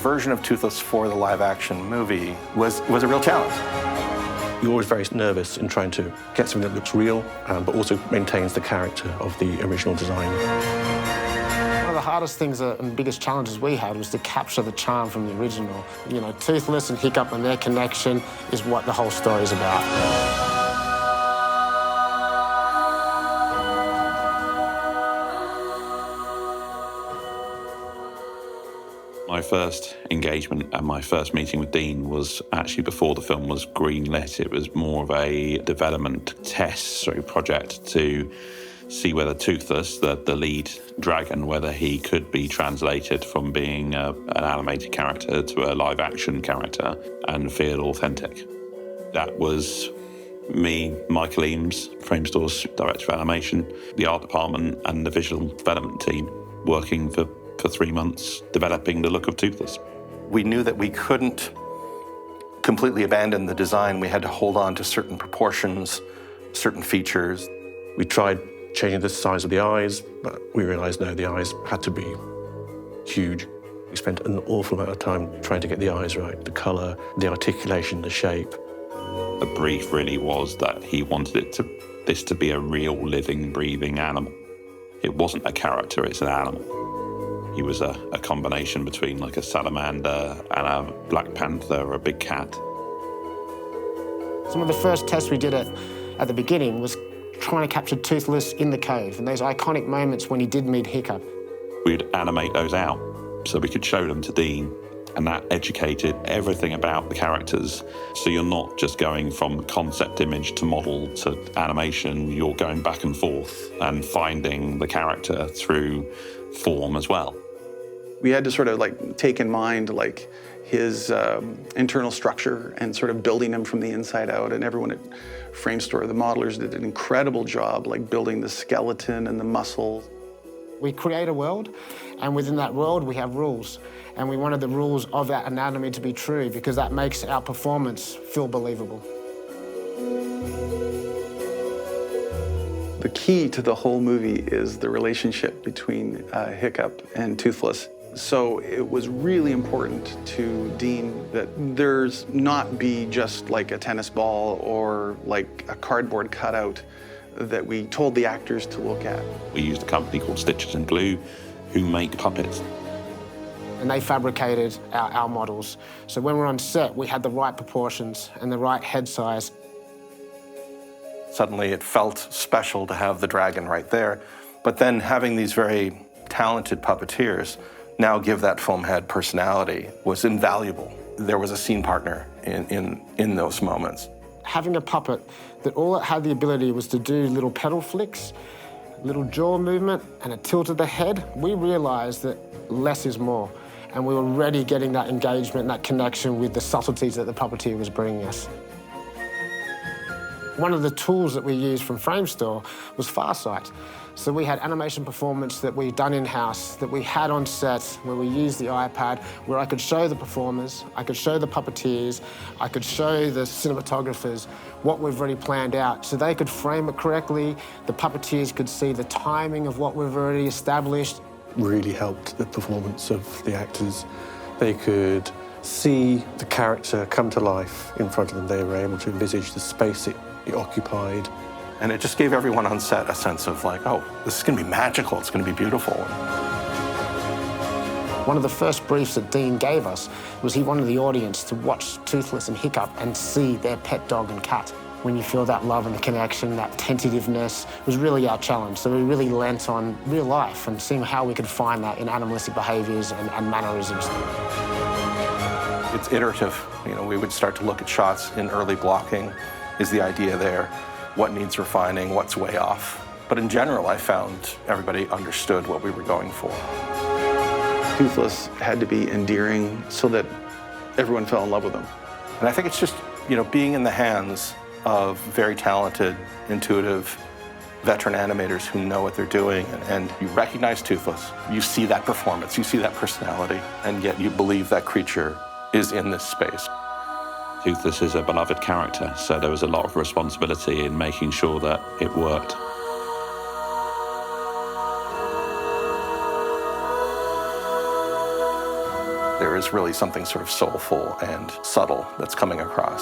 version of Toothless for the live-action movie was a real challenge. You're always very nervous in trying to get something that looks real, but also maintains the character of the original design. One of the hardest things and biggest challenges we had was to capture the charm from the original. You know, Toothless and Hiccup and their connection is what the whole story is about. My first engagement and my first meeting with Dean was actually before the film was greenlit. It was more of a development test project to see whether Toothless, the lead dragon, whether he could be translated from being an animated character to a live-action character and feel authentic. That was me, Michael Eames, Framestore's Director of Animation, the art department and the visual development team working for 3 months developing the look of Toothless. We knew that we couldn't completely abandon the design. We had to hold on to certain proportions, certain features. We tried changing the size of the eyes, but we realized no, the eyes had to be huge. We spent an awful amount of time trying to get the eyes right, the color, the articulation, the shape. The brief really was that he wanted this to be a real living, breathing animal. It wasn't a character, it's an animal. He was a combination between like a salamander and a black panther or a big cat. Some of the first tests we did at the beginning was trying to capture Toothless in the cave and those iconic moments when he did meet Hiccup. We'd animate those out so we could show them to Dean, and that educated everything about the characters. So you're not just going from concept image to model to animation, you're going back and forth and finding the character through form as well. We had to sort of like take in mind like his internal structure and sort of building him from the inside out, and everyone at Framestore, the modelers, did an incredible job like building the skeleton and the muscle. We create a world, and within that world we have rules, and we wanted the rules of that anatomy to be true because that makes our performance feel believable. The key to the whole movie is the relationship between Hiccup and Toothless. So it was really important to Dean that there's not be just like a tennis ball or like a cardboard cutout that we told the actors to look at. We used a company called Stitches and Glue who make puppets. And they fabricated our models. So when we're on set, we had the right proportions and the right head size. Suddenly it felt special to have the dragon right there, but then having these very talented puppeteers now give that foam head personality was invaluable. There was a scene partner in those moments. Having a puppet that all it had the ability was to do little pedal flicks, little jaw movement, and a tilt of the head, we realized that less is more. And we were already getting that engagement, that connection with the subtleties that the puppeteer was bringing us. One of the tools that we used from Framestore was Farsight. So we had animation performance that we'd done in-house, that we had on set, where we used the iPad, where I could show the performers, I could show the puppeteers, I could show the cinematographers what we've already planned out, so they could frame it correctly, the puppeteers could see the timing of what we've already established. Really helped the performance of the actors. They could see the character come to life in front of them. They were able to envisage the space it occupied. And it just gave everyone on set a sense of like, oh, this is gonna be magical, it's gonna be beautiful. One of the first briefs that Dean gave us was he wanted the audience to watch Toothless and Hiccup and see their pet dog and cat. When you feel that love and the connection, that tentativeness, was really our challenge. So we really lent on real life and seeing how we could find that in animalistic behaviors and mannerisms. It's iterative. You know, we would start to look at shots in early blocking. Is the idea there? What needs refining? What's way off? But in general, I found everybody understood what we were going for. Toothless had to be endearing so that everyone fell in love with him. And I think it's just, you know, being in the hands of very talented, intuitive, veteran animators who know what they're doing, and you recognize Toothless, you see that performance, you see that personality, and yet you believe that creature is in this space. Toothless is a beloved character, so there was a lot of responsibility in making sure that it worked. There is really something sort of soulful and subtle that's coming across.